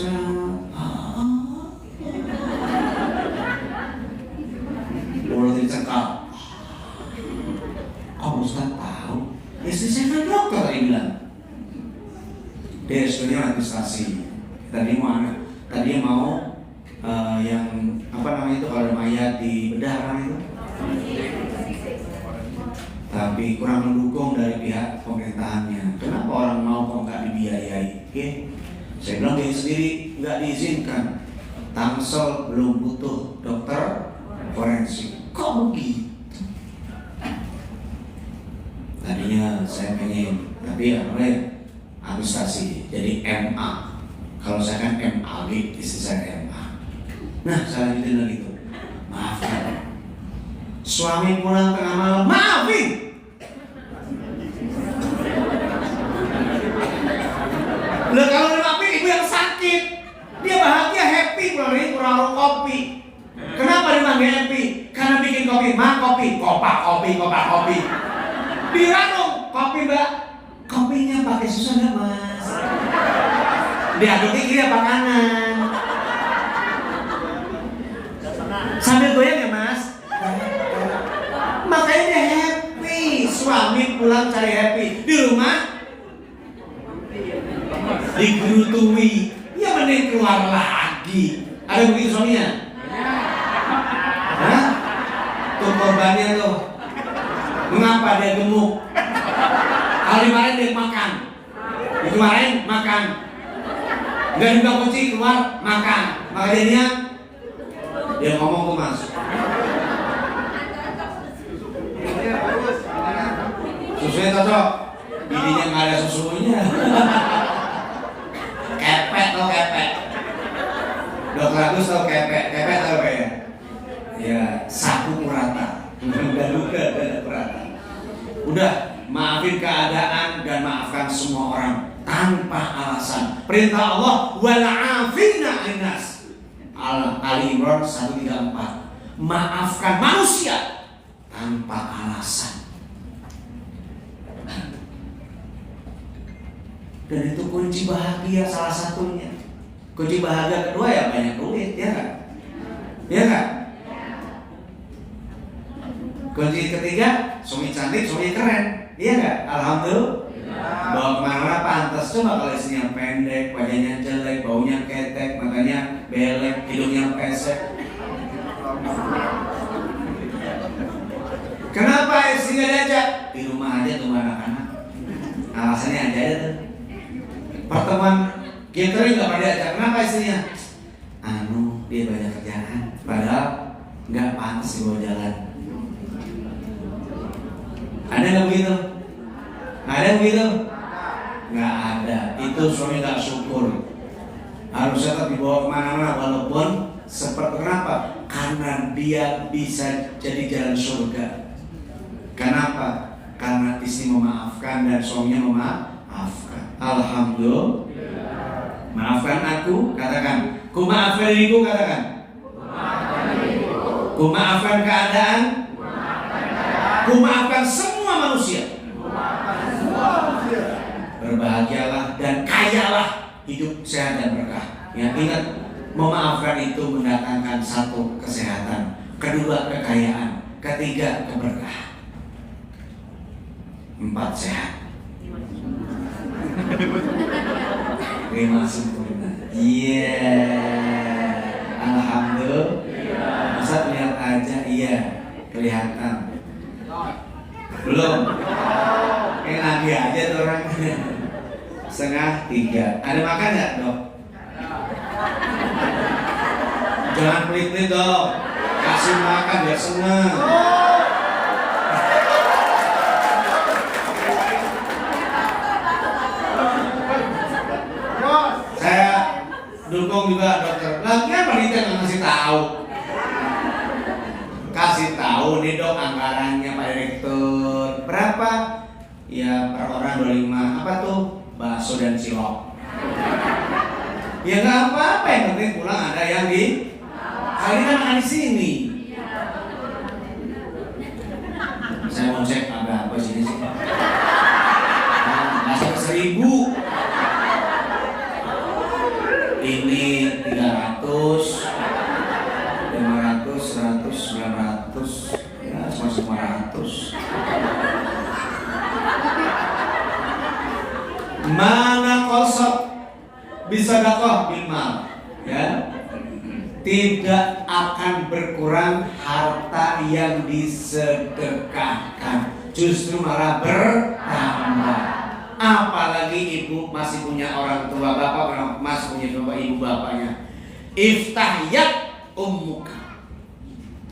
Mulut dicekal. Kau Ustaz tahu? Istri saya kan dokter, dia bilang. Dia sebenarnya administrasi. Tadi mau yang apa namanya itu kalau mayat di bedah kan itu. Tapi kurang mendukung dari pihak pemerintahannya. Kenapa orang mau kok nggak dibiayai? Saya bilang dia sendiri nggak diizinkan. Tangsel belum butuh dokter forensik. Kok begitu? Tadinya saya pengen, tapi ya boleh administrasi. Jadi MA. Kalau saya kan MAG, istri saya MA. Nah, saya lanjutin lagi tuh. Maafkan. Suami pulang tengah malam, maafin. Lah kalau dimaafin ibu yang sakit, dia bahagia happy pulang dari kurang kopi. Kenapa dipanggil happy? Karena bikin kopi, kopak kopi. Bilang dong, kopi mbak. Kopinya pakai susu enggak mas? Diaduknya kiri apa kanan? Sambil goyang ya mas? Makanya dia happy. Suami pulang cari happy. Di rumah digerutui. Ya mending keluar lagi. Ada begitu suaminya? Hah? Tuh korbannya tuh. Mengapa dia gemuk? Hari kemarin dia makan. Itu kemarin makan. Enggak juga kunci keluar makan. Maka jadinya dia ngomong tuh mas. Susunya cocok. Bidinya nggak ada susunya. Kepek tau kepek. Dokter Agus tau kepek. Kepek tau apa ya? Ya sapu purata. Udah luka dan purata. Udah maafin keadaan dan maafkan semua orang tanpa alasan. Perintah Allah wal'afina 'annas. Ali Imran 134. Maafkan manusia tanpa alasan. Dan itu kunci bahagia salah satunya. Kunci bahagia kedua ya banyak duit, ya kan? Ya kan? Kunci ketiga, suami cantik, suami keren, iya nggak? Alhamdulillah. Bawa kemana-mana pantas. Coba kalau istrinya pendek, wajahnya jelek, baunya ketek, matanya belek, hidungnya pesek. Kenapa istrinya diajak? Di rumah aja tuh anak-anak. Alasannya aja tuh. Pertemuan gathering nggak pada diajak. Kenapa istrinya? Dia banyak kerjaan. Padahal nggak pantas dibawa jalan. Ada nggak begitu? Ada begitu? Nggak ada. Itu suami nggak syukur. Harusnya tetap dibawa kemana-mana walaupun seperti kenapa? Karena dia bisa jadi jalan surga. Kenapa? Karena istri memaafkan dan suaminya memaafkan. Alhamdulillah. Maafkan aku, katakan. Ku maafkan diriku, katakan. Ku maafkan keadaan. Ku maafkan semua manusia. Berbahagialah dan kayalah, hidup sehat dan berkah. Ya, ingat, memaafkan itu mendatangkan satu kesehatan, kedua kekayaan, ketiga keberkahan, 4 sehat, 5 sempurna. Iya, alhamdulillah. Masa lihat aja, iya kelihatan. Belum. Lagi aja tuh orang. 2:30. Ada makan nggak dok? Jangan pelit-pelit dok. Kasih makan biar seneng. Saya dukung juga dokter. Lagi apa nih nggak ngasih tahu? Kasih tahu nih dok anggarannya Pak Direktur berapa? Ya per orang 25. Apa tuh? Bakso dan cilok. Ya nggak apa-apa, yang penting pulang ada yang di. Kali ini kan makan di sini. 100, 900, ya semua 100. Mana kosok bisa dakwah bilmal, ya, tidak akan berkurang harta yang disedekahkan, justru malah bertambah. Apalagi ibu masih punya orang tua, bapak masih punya bapak ibu bapaknya. Iftahiyat ummuka,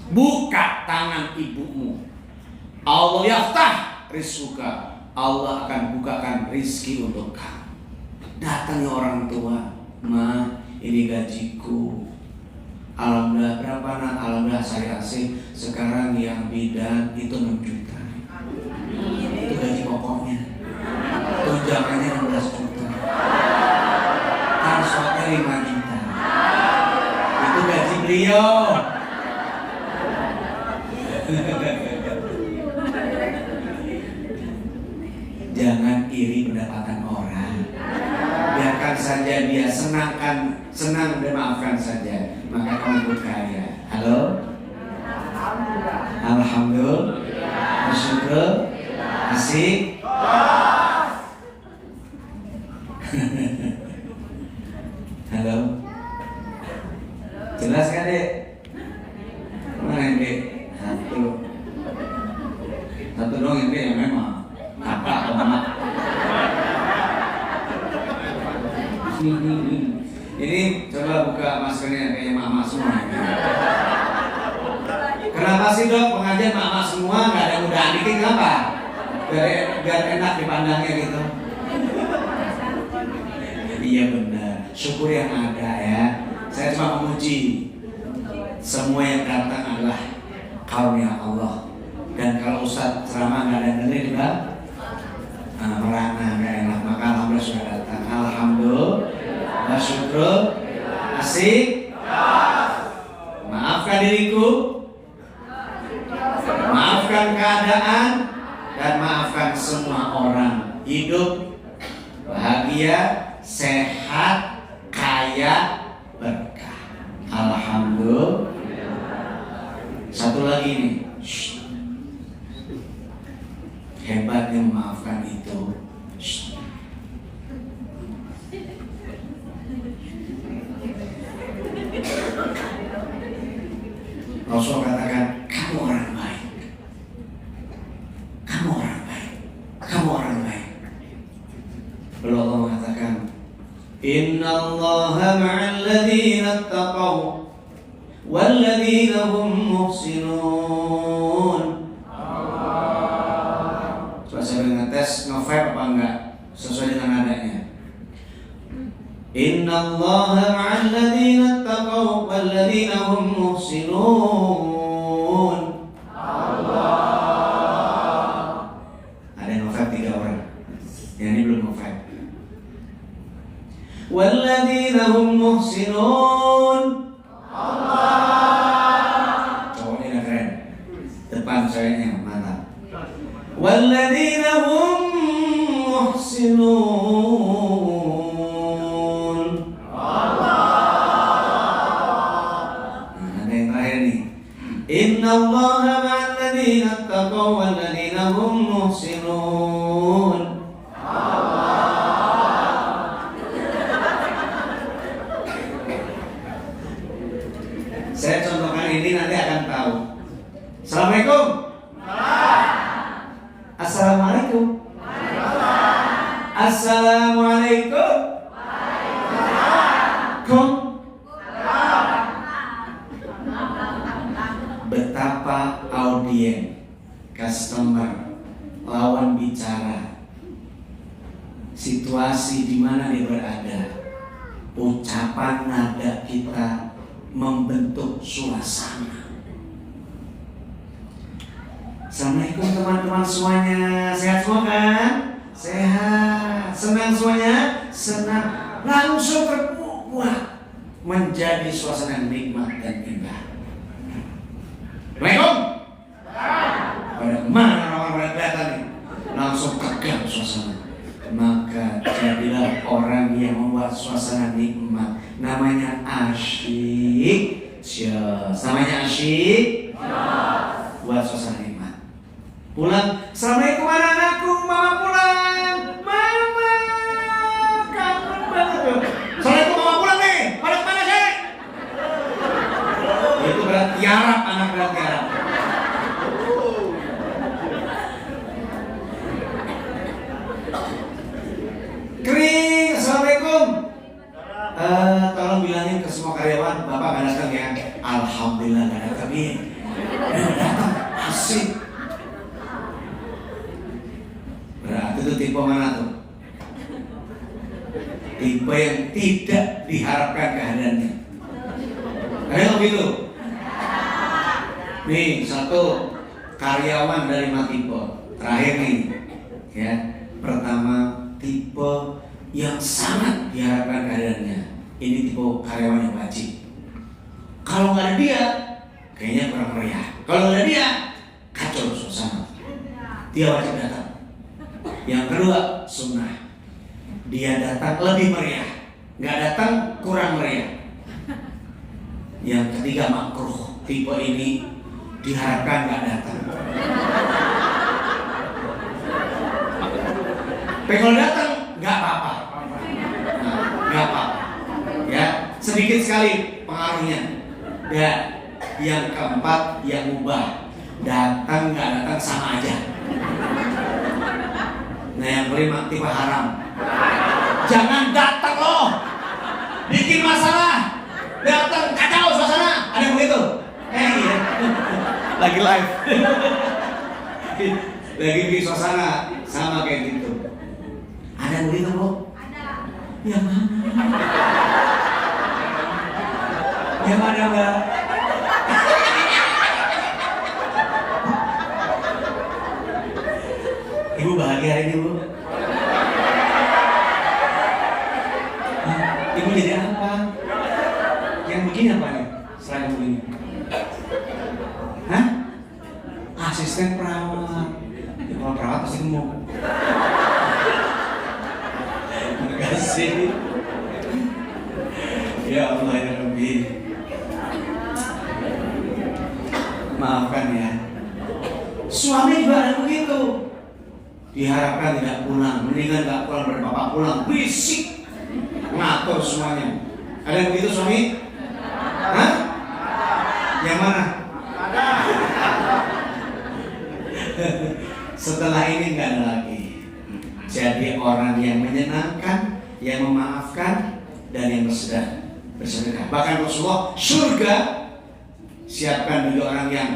buka tangan ibumu. Allah yaftah rizquka, Allah akan bukakan rizki untuk kamu. Datangnya orang tua, ma, ini gajiku. Alhamdulillah, berapa nak? Alhamdulillah saya kasih. Sekarang yang bidan itu 6 juta. Itu gaji pokoknya. Tunjangannya 16 juta. Transportnya 5 juta. Itu gaji beliau. Jangan iri pendapatan orang. Biarkan saja dia senang dan maafkan saja. Maka kamu berkaya. Halo? Alhamdulillah. Bersyukur. Asik. Halo? Jelas kan, Dek? Mana, Dek? Satu dong yang Dek, yang memang apa mak. Ini coba buka maskernya kayak mama semua. Kenapa sih dok pengajian mama semua nggak ada muda dikit, kenapa? Biar enak dipandangnya gitu. Iya benar, syukur yang ada ya. Saya cuma memuji semua yang datang adalah karunia Allah. Dan kalau Ustadz ceramah nggak ada yang dengerin juga merana nggak enak. Maka alhamdulillah sudah datang. Alhamdulillah, bersyukur, asik. Maafkan diriku, maafkan keadaan, dan maafkan semua orang. Hidup bahagia, sehat, kaya, berkah. Alhamdulillah. Satu lagi nih. Hebatnya memaafkan itu. Rasul katakan, kamu orang baik. Kamu orang baik. Kamu orang baik. Lalu Allah mengatakan, Innallaha ma'al ladzina taqaw wal ladzina hum muhsinun. Saya ngetes nge-vibe apa enggak sesuai dengan nadanya. Innallaha ma'al ladzina taqaw wal ladzina hum muhsinun. Allah. Ada yang nge-vibe 3 orang. Yang ini belum nge-vibe. Wal ladzina hum muhsinun. Allah. Cowoknya keren. Depan ceweknya mantap. Walladzina hum muhsinun. Allah. Ada yang terakhir nih. Innallaha ma'al ladzina taqaw wal ladzina hum muhsinun. Allah. Saya contohkan ini nanti akan tahu. Assalamualaikum. Assalamualaikum. Assalamualaikum. Betapa audien, customer, lawan bicara, situasi di mana dia berada, ucapan nada kita membentuk suasana. Assalamualaikum teman-teman semuanya. Sehat semua kan? Sehat. Senang semuanya? Senang. Langsung terbuat menjadi suasana yang nikmat dan indah. Assalamualaikum. Pada kemana orang-orang pada kelihatan nih? Langsung tegang suasana. Maka jadilah orang yang membuat suasana nikmat. Namanya asyik. Namanya asyik. Asyik. Buat suasana nikmat. Pulang, assalamualaikum anak-anakku, mama pulang. Mama, kangen banget tuh. Assalamualaikum, mama pulang nih. Pada kemana sih? Itu berarti tiarap, anak berarti tiarap. Kering, assalamualaikum. Tolong bilangin ke semua karyawan, Bapak gak datang ya. Alhamdulillah gak datang nih. Datang, asik. Berarti itu tipe mana tuh? Tipe yang tidak diharapkan kehadirannya. Ada yang begitu? Nih, satu karyawan dari tipe. Terakhir nih, ya. Pertama, tipe yang sangat diharapkan kehadirannya. Ini tipe karyawan yang wajib. Kalau nggak ada dia, kayaknya kurang meriah. Kalau nggak ada dia, kacau suasana. Dia wajib datang. Yang kedua, sunnah. Dia datang lebih meriah. Nggak datang kurang meriah. Yang ketiga, makruh. Tipe ini diharapkan nggak datang. Tapi kalau datang, nggak apa-apa. Nggak apa-apa. Ya, sedikit sekali pengaruhnya. Dan yang keempat, yang mubah. Datang nggak datang sama aja. Nah, yang kelima, tipe haram. Jangan datang loh, bikin masalah. Datang kacau suasana. Ada yang begitu? Iya. Lagi live. Lagi bikin suasana sama kayak gitu. Ada yang begitu, Bu? Ada. Yang mana? Yang mana, Mbak? Ibu bahagia hari ini, Bu? Ibu jadi apa? Yang begini apa nih? Selain begini? Hah? Asisten perawat. Ya, kalau perawat pasti gemuk. Terima kasih. Ya Allah ya Rabbi. Maafkan ya. Suami juga ada begitu. Diharapkan tidak pulang, mendingan gak pulang dari bapak pulang, berisik, ngatur semuanya. Ada yang begitu suami? Hah? Yang mana? Setelah ini nggak ada lagi. Jadi orang yang menyenangkan, yang memaafkan, dan yang bersedekah. Bahkan Rasulullah, surga siapkan bagi orang yang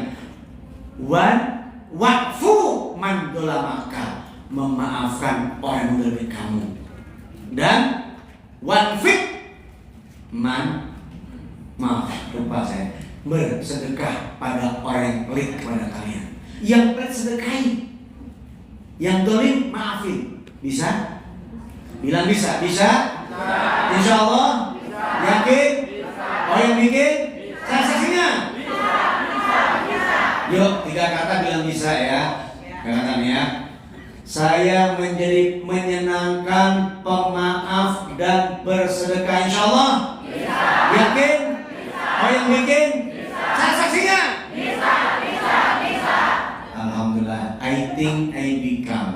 wa'fu man dolamaka, memaafkan orang yang mendolimi kamu, dan wanfik man, maaf lupa saya, bersedekah pada orang yang pelit kepada kalian. Yang pelit sedekahi, yang dolim maafin. Bisa? Bilang bisa? Bisa? Insya Allah? Yakin? Oh yang bikin? Saya saksinya? Yuk 3 kata bilang bisa ya. 3 kata ya. Saya menjadi menyenangkan, pemaaf, dan bersedekah insya Allah. Yakin? Oh yang bikin? Saya saksinya? Bisa. Alhamdulillah. I think I become.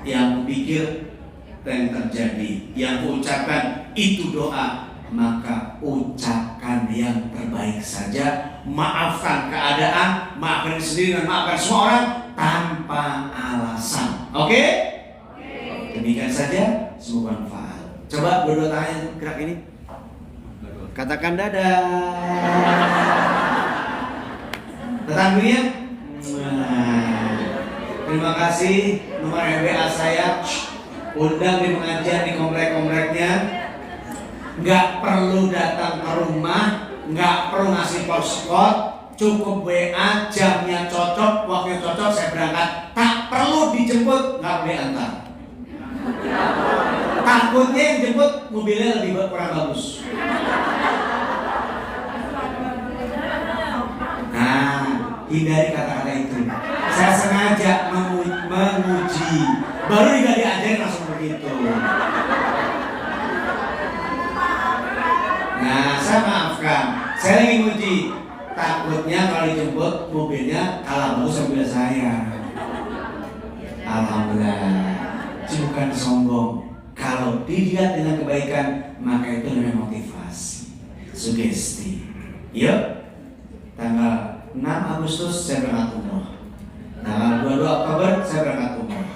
Yang pikir dan terjadi. Yang ucapkan itu doa. Maka ucapkan yang terbaik saja. Maafkan keadaan, maafkan diri sendiri dan maafkan semua orang tanpa alasan. Oke? Demikian saja, semoga manfaat. Coba berdua tangan gerak ini. Katakan dadah. Tetangginya. Terima kasih. Nomor WA saya. Undang di pengajian di komplek-kompleknya. Nggak perlu datang ke rumah, nggak perlu ngasih postcode, cukup WA, jamnya cocok, waktunya cocok, saya berangkat. Tak perlu dijemput, nggak boleh antar. Takutnya yang jemput mobilnya lebih kurang bagus. Nah, hindari kata-kata itu. Saya sengaja menguji, baru juga diajarin langsung begitu. Nah, saya maafkan. Saya lagi nguji. Takutnya kalau dijemput mobilnya kalah bagus sama saya. Alhamdulillah. Bukan sombong. Kalau dilihat dengan kebaikan, maka itu namanya motivasi, sugesti. Yuk, tanggal 6 Agustus saya berangkat umroh. Tanggal 22 Oktober saya berangkat umroh.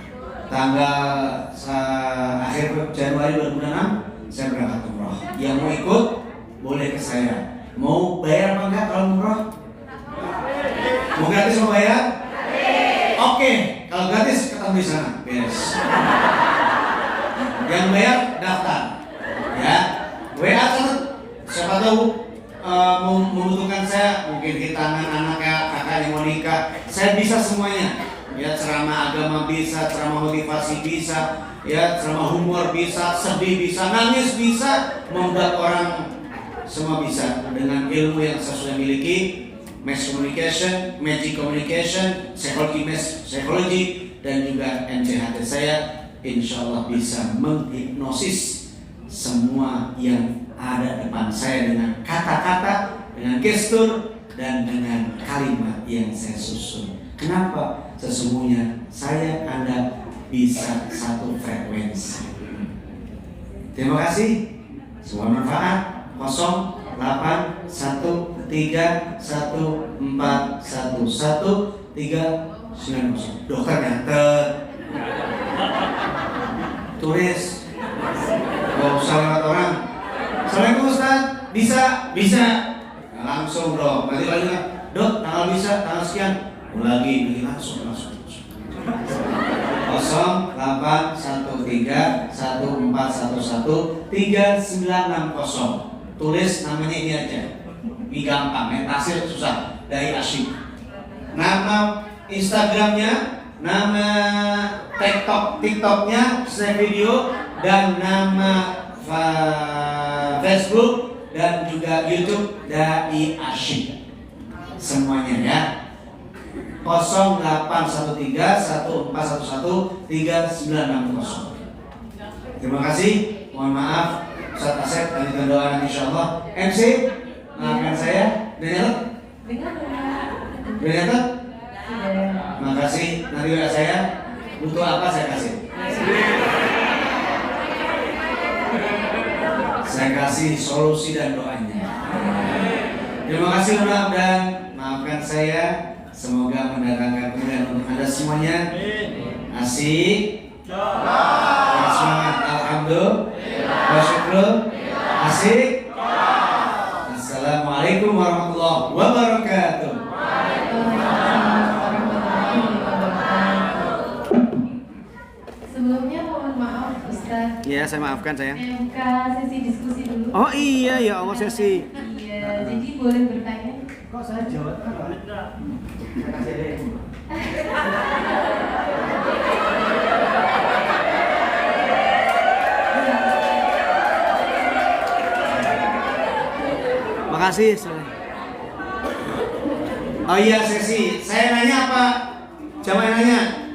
Tanggal akhir Januari 2006 saya berangkat umroh. Yang mau ikut boleh ke saya. Mau bayar apa enggak kalau umroh? Mau gratis mau bayar? Oke, kalau gratis ketemu di sana. Beres. Yang bayar daftar, ya. WA catat. Siapa tahu membutuhkan saya, mungkin hitangan anaknya, kakak yang mau nikah. Saya bisa semuanya. Ya, ceramah agama bisa, ceramah motivasi bisa, ya, ceramah humor bisa, sedih bisa, nangis bisa, membuat orang semua bisa dengan ilmu yang saya sudah miliki. Mass communication, magic communication, psikologi, dan juga MCHT saya, insya Allah bisa menghipnosis semua yang ada depan saya dengan kata-kata, dengan gestur, dan dengan kalimat yang saya susun. Kenapa? Sesungguhnya saya Anda bisa satu frekuensi. Terima kasih. Semua manfaat. 0813141139. Dokter nyatet. Tulis. Gak usah lewat orang. Assalamualaikum Ustaz. Bisa. Nah, langsung bro. Nanti lagi dok, tanggal bisa, tanggal sekian. Lagi langsung. 081314113960. Tulis namanya ini aja. Ini gampang, mentasi susah. Dari Asyik. Nama Instagramnya, nama TikToknya, snap video, dan nama Facebook dan juga YouTube dari Asyik. Semuanya ya. 081314113960. Terima kasih. Mohon maaf. Ustaz Asep lanjutkan doa nanti insyaallah. MC, maafkan saya. Dengar? Dengar? Makasih. Nanti WA saya. Butuh apa saya kasih. Saya kasih solusi dan doanya. Terima kasih mudah-mudahan maafkan saya. Semoga mendatangkan kemuliaan untuk Anda semuanya. Asik. Semangat. Alhamdulillah. Bersyukur. Asik. Assalamualaikum warahmatullahi wabarakatuh. Sebelumnya mohon maaf Ustaz. Ya, saya maafkan sayang. MK sesi diskusi dulu. Oh iya ya Allah sesi. Iya, jadi boleh bertanya. Kok saya jawab? Saya kasih deh. Makasih. Oh iya sesi. Saya nanya apa? Coba nanya.